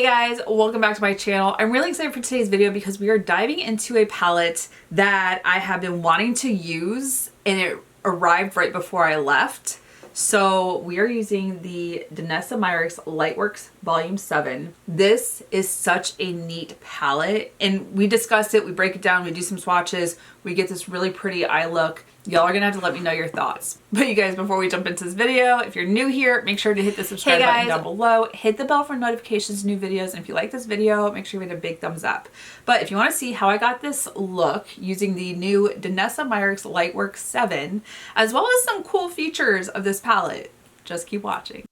Hey guys, welcome back to my channel. I'm really excited for today's video because we are diving into a palette that I have been wanting to use and it arrived right before I left. So we are using the Danessa Myricks Lightwork VII. This is such a neat palette and we discuss it, we break it down, we do some swatches, we get this really pretty eye look. Y'all are gonna have to let me know your thoughts. But you guys, before we jump into this video, if you're new here, make sure to hit the subscribe button down below, hit the bell for notifications, new videos, and if you like this video, make sure you hit a big thumbs up. But if you wanna see how I got this look using the new Danessa Myricks Lightwork VII, as well as some cool features of this palette, just keep watching.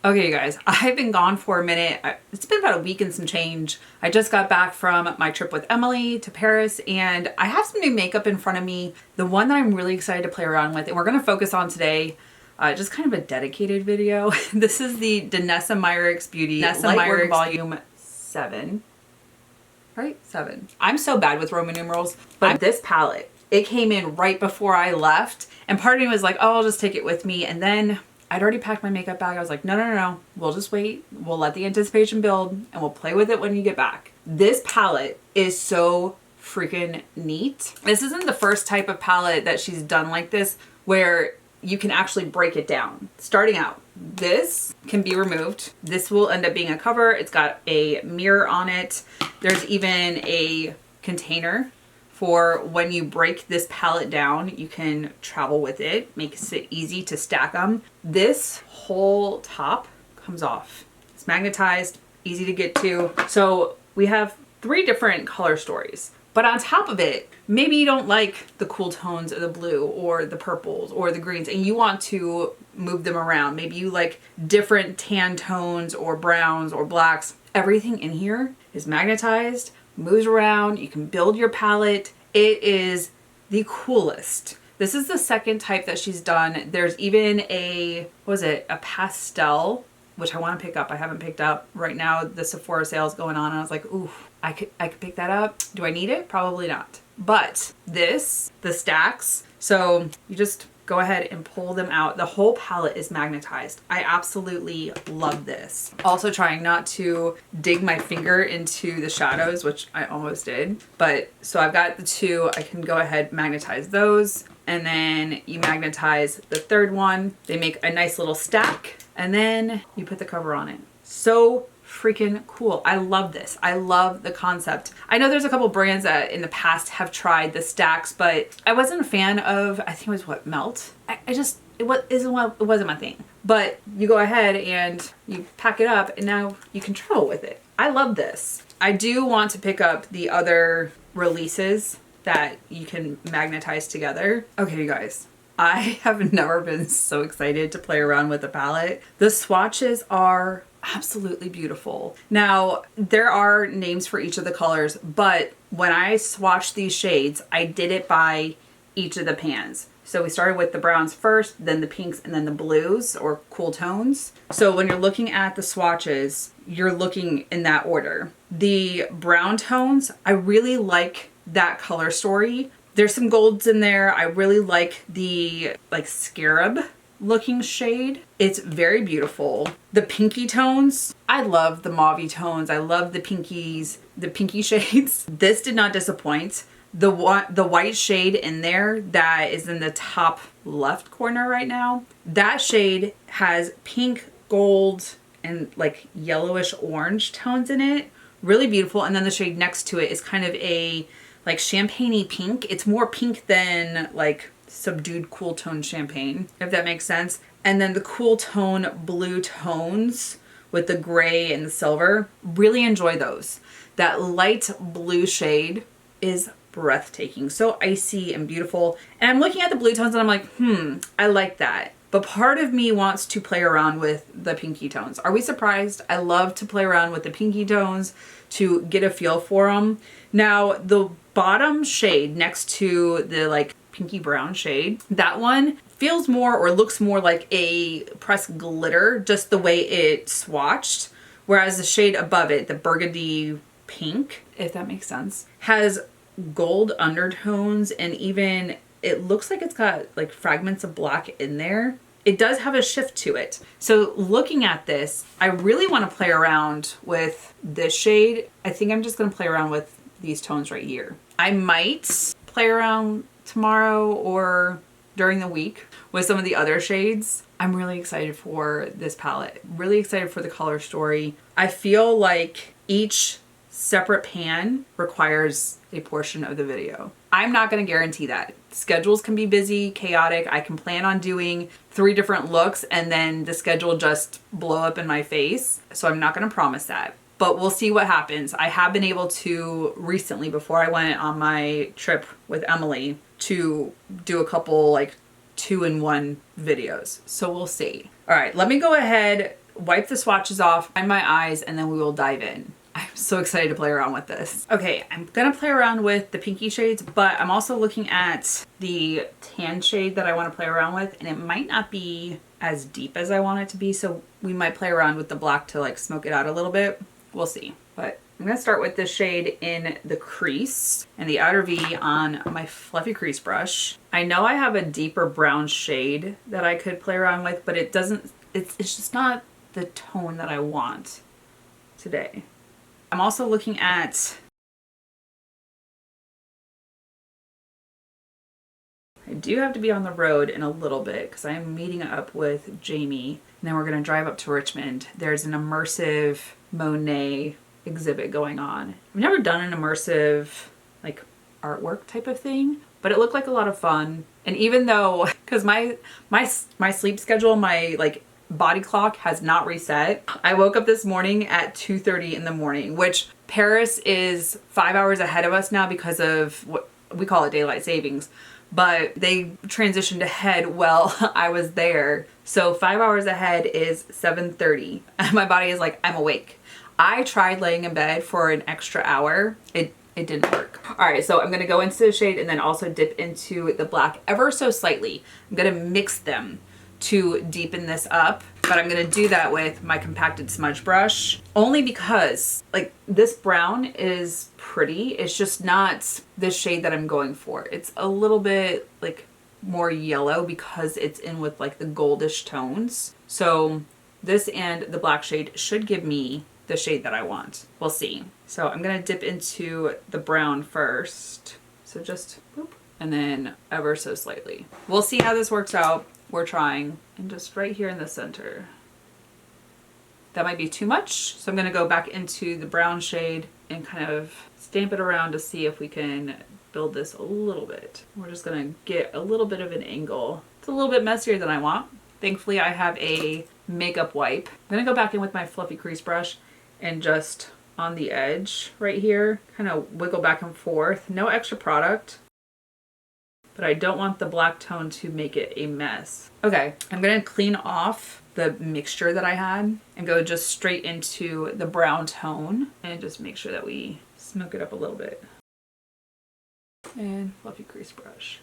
Okay, you guys, I've been gone for a minute. It's been about a week and some change. I just got back from my trip with Emily to Paris and I have some new makeup in front of me. The one that I'm really excited to play around with and we're gonna focus on today, just kind of a dedicated video. This is the Danessa Myricks Beauty Lightwork Volume 7. Right? 7. I'm so bad with Roman numerals, but this palette, it came in right before I left and part of me was like, oh, I'll just take it with me. And then I'd already packed my makeup bag. I was like, no. We'll just wait. We'll let the anticipation build and we'll play with it when you get back. This palette is so freaking neat. This isn't the first type of palette that she's done like this where you can actually break it down. Starting out, this can be removed. This will end up being a cover. It's got a mirror on it. There's even a container for when you break this palette down, you can travel with it, makes it easy to stack them. This whole top comes off. It's magnetized, easy to get to. So we have 3 different color stories. But on top of it, maybe you don't like the cool tones of the blue or the purples or the greens and you want to move them around. Maybe you like different tan tones or browns or blacks. Everything in here is magnetized, moves around, you can build your palette. It is the coolest. This is the second type that she's done. There's even a, what was it, a pastel, which I want to pick up. I haven't picked up. Right now the Sephora sale is going on and I was like, ooh, I could pick that up. Do I need it? Probably not. But this, the stacks, so you just go ahead and pull them out. The whole palette is magnetized. I absolutely love this. Also trying not to dig my finger into the shadows, which I almost did. But so I've got the 2, I can go ahead, magnetize those. And then you magnetize the third one. They make a nice little stack and then you put the cover on it. So freaking cool. I love this. I love the concept. I know there's a couple brands that in the past have tried the stacks, but I wasn't a fan of, I think it was what, Melt? It wasn't my thing. But you go ahead and you pack it up and now you can travel with it. I love this. I do want to pick up the other releases that you can magnetize together. Okay, you guys. I have never been so excited to play around with a palette. The swatches are absolutely beautiful. Now, there are names for each of the colors, but when I swatched these shades, I did it by each of the pans. So we started with the browns first, then the pinks, and then the blues or cool tones. So when you're looking at the swatches, you're looking in that order. The brown tones, I really like that color story. There's some golds in there. I really like the scarab looking shade. It's very beautiful. The pinky tones, I love the mauvey tones. I love the pinkies, the pinky shades. This did not disappoint. The white shade in there that is in the top left corner right now, that shade has pink, gold, and like yellowish orange tones in it. Really beautiful. And then the shade next to it is kind of a like champagne-y pink. It's more pink than like subdued cool tone champagne, if that makes sense. And then the cool tone blue tones with the gray and the silver, really enjoy those. That light blue shade is breathtaking, so icy and beautiful. And I'm looking at the blue tones and I'm like, I like that. But part of me wants to play around with the pinky tones. Are we surprised? I love to play around with the pinky tones to get a feel for them. Now, the bottom shade next to the like pinky brown shade, that one feels more or looks more like a pressed glitter, just the way it swatched. Whereas the shade above it, the burgundy pink, if that makes sense, has gold undertones and even it looks like it's got like fragments of black in there. It does have a shift to it. So looking at this, I really want to play around with this shade. I think I'm just going to play around with these tones right here. I might play around tomorrow or during the week with some of the other shades. I'm really excited for this palette. Really excited for the color story. I feel like each separate pan requires a portion of the video. I'm not going to guarantee that. Schedules can be busy, chaotic. I can plan on doing 3 different looks and then the schedule just blow up in my face. So I'm not going to promise that, but we'll see what happens. I have been able to recently, before I went on my trip with Emily, to do a couple like 2-in-1 videos. So we'll see. All right, let me go ahead, wipe the swatches off, find my eyes, and then we will dive in. I'm so excited to play around with this. Okay, I'm gonna play around with the pinky shades, but I'm also looking at the tan shade that I want to play around with, and it might not be as deep as I want it to be, so we might play around with the black to like smoke it out a little bit. We'll see. But I'm gonna start with this shade in the crease and the outer V on my fluffy crease brush. I know I have a deeper brown shade that I could play around with, but it doesn't, it's just not the tone that I want today. I'm also looking at, I do have to be on the road in a little bit because I'm meeting up with Jamie, and then we're going to drive up to Richmond. There's an immersive Monet exhibit going on. I've never done an immersive like artwork type of thing, but it looked like a lot of fun. And even though, because my sleep schedule, my like body clock has not reset. I woke up this morning at 2:30 in the morning, which Paris is 5 hours ahead of us now because of what we call it daylight savings, but they transitioned ahead while I was there. So 5 hours ahead is 7:30 and my body is like, I'm awake. I tried laying in bed for an extra hour. It didn't work. All right, so I'm gonna go into the shade and then also dip into the black ever so slightly. I'm gonna mix them to deepen this up, but I'm gonna do that with my compacted smudge brush only because like this brown is pretty. It's just not the shade that I'm going for. It's a little bit like more yellow because it's in with like the goldish tones. So this and the black shade should give me the shade that I want. We'll see. So I'm gonna dip into the brown first. So just boop, and then ever so slightly. We'll see how this works out. We're trying. And just right here in the center. That might be too much. So I'm gonna go back into the brown shade and kind of stamp it around to see if we can build this a little bit. We're just gonna get a little bit of an angle. It's a little bit messier than I want. Thankfully I have a makeup wipe. I'm gonna go back in with my fluffy crease brush and just on the edge right here, kind of wiggle back and forth. No extra product, but I don't want the black tone to make it a mess. Okay, I'm gonna clean off the mixture that I had and go just straight into the brown tone and just make sure that we smoke it up a little bit. And fluffy crease brush.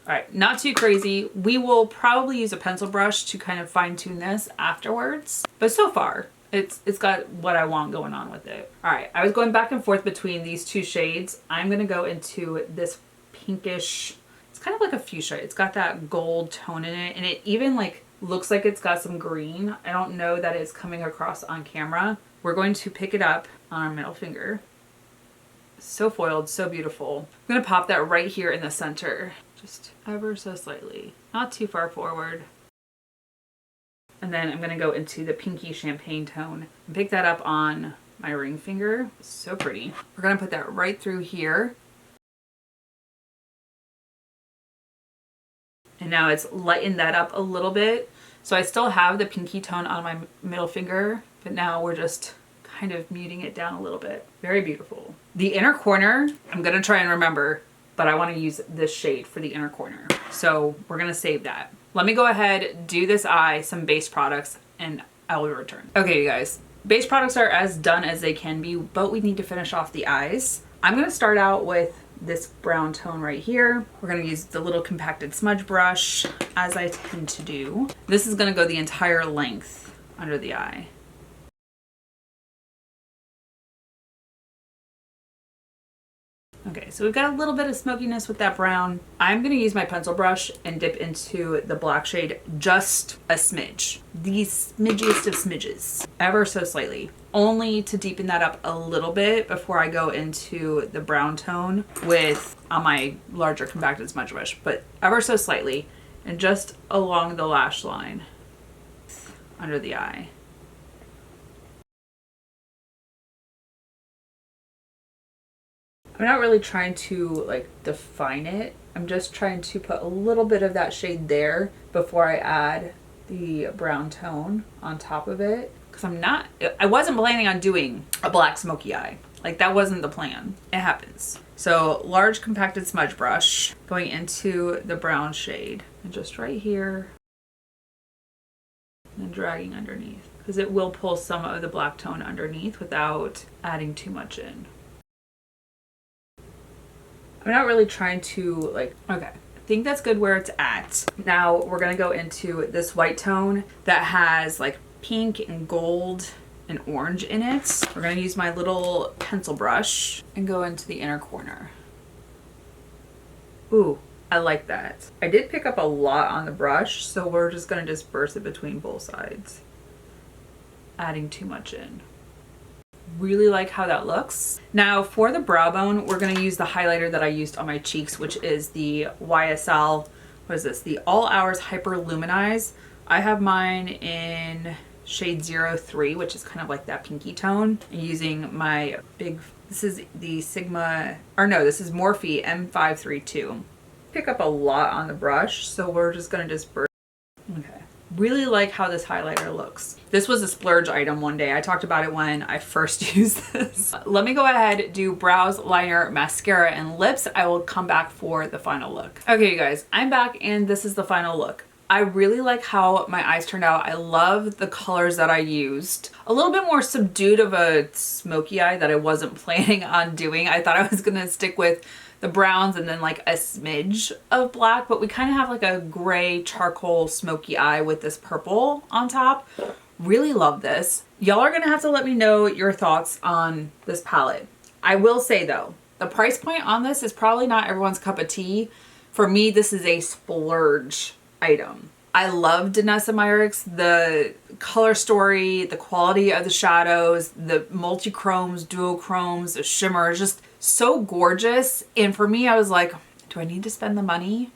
All right, not too crazy. We will probably use a pencil brush to kind of fine tune this afterwards, but so far it's got what I want going on with it. All right, I was going back and forth between these two shades. I'm gonna go into this pinkish, it's kind of like a fuchsia. It's got that gold tone in it, and it even like looks like it's got some green. I don't know that it's coming across on camera. We're going to pick it up on our middle finger. So foiled, so beautiful. I'm gonna pop that right here in the center, just ever so slightly, not too far forward. And then I'm gonna go into the pinky champagne tone and pick that up on my ring finger. So pretty. We're gonna put that right through here. And now it's lightened that up a little bit. So I still have the pinky tone on my middle finger, but now we're just kind of muting it down a little bit. Very beautiful. The inner corner, I'm gonna try and remember, but I wanna use this shade for the inner corner. So we're gonna save that. Let me go ahead, do this eye, some base products, and I will return. Okay, you guys, base products are as done as they can be, but we need to finish off the eyes. I'm gonna start out with this brown tone right here. We're gonna use the little compacted smudge brush, as I tend to do. This is gonna go the entire length under the eye. Okay, so we've got a little bit of smokiness with that brown. I'm gonna use my pencil brush and dip into the black shade just a smidge. The smidgiest of smidges, ever so slightly. Only to deepen that up a little bit before I go into the brown tone with on my larger compacted smudge brush, but ever so slightly, and just along the lash line under the eye. I'm not really trying to like define it. I'm just trying to put a little bit of that shade there before I add the brown tone on top of it. Because I wasn't planning on doing a black smoky eye. Like that wasn't the plan. It happens. So large compacted smudge brush going into the brown shade and just right here and dragging underneath. Because it will pull some of the black tone underneath without adding too much in. I'm not really trying to like, okay, I think that's good where it's at. Now we're gonna go into this white tone that has like pink and gold and orange in it. We're gonna use my little pencil brush and go into the inner corner. Ooh, I like that. I did pick up a lot on the brush, so we're just gonna disperse it between both sides, adding too much in. Really like how that looks. Now for the brow bone, we're going to use the highlighter that I used on my cheeks, which is the YSL, what is this? The All Hours Hyper Luminize. I have mine in shade 03, which is kind of like that pinky tone. I'm using my this is the Sigma, or no, this is Morphe M532. Pick up a lot on the brush, so we're just going to disperse. Okay. Really like how this highlighter looks. This was a splurge item one day. I talked about it when I first used this. Let me go ahead, do brows, liner, mascara, and lips. I will come back for the final look. Okay, you guys, I'm back and this is the final look. I really like how my eyes turned out. I love the colors that I used. A little bit more subdued of a smoky eye that I wasn't planning on doing. I thought I was gonna stick with the browns and then like a smidge of black, but we kind of have like a gray charcoal smoky eye with this purple on top. Really love this. Y'all are gonna have to let me know your thoughts on this palette. I will say though, the price point on this is probably not everyone's cup of tea. For me, this is a splurge item. I love Danessa Myricks, the color story, the quality of the shadows, the multichromes, duochromes, the shimmers, just so gorgeous. And for me, I was like, do I need to spend the money?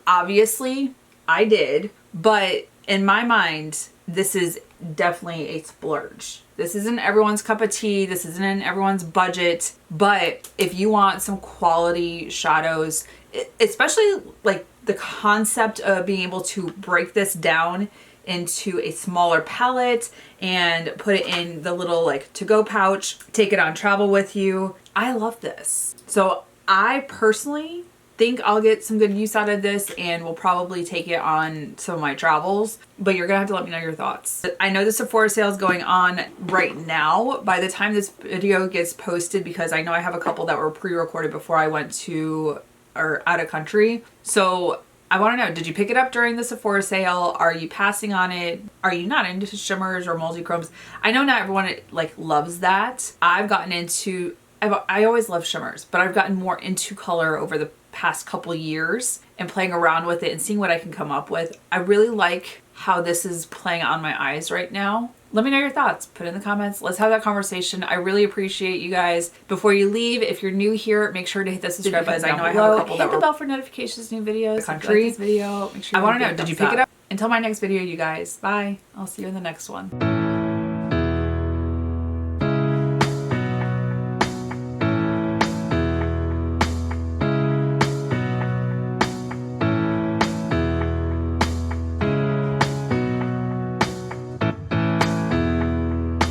Obviously, I did. But in my mind, this is definitely a splurge. This isn't everyone's cup of tea. This isn't in everyone's budget. But if you want some quality shadows, especially like the concept of being able to break this down into a smaller palette and put it in the little like to-go pouch, take it on travel with you. I love this. So I personally think I'll get some good use out of this and will probably take it on some of my travels, but you're gonna have to let me know your thoughts. I know the Sephora sale is going on right now by the time this video gets posted, because I know I have a couple that were pre-recorded before I went to or out of country. So I want to know, did you pick it up during the Sephora sale? Are you passing on it? Are you not into shimmers or multichromes? I know not everyone like loves that. I've gotten into, I always love shimmers, but I've gotten more into color over the past couple years and playing around with it and seeing what I can come up with. I really like how this is playing on my eyes right now. Let me know your thoughts. Put it in the comments. Let's have that conversation. I really appreciate you guys. Before you leave, if you're new here, make sure to hit the subscribe button. I know I have a couple that were. Hit the bell for notifications, new videos. Country. Like this video. Make sure I want to know, did you pick it up? Until my next video, you guys. Bye. I'll see you in the next one.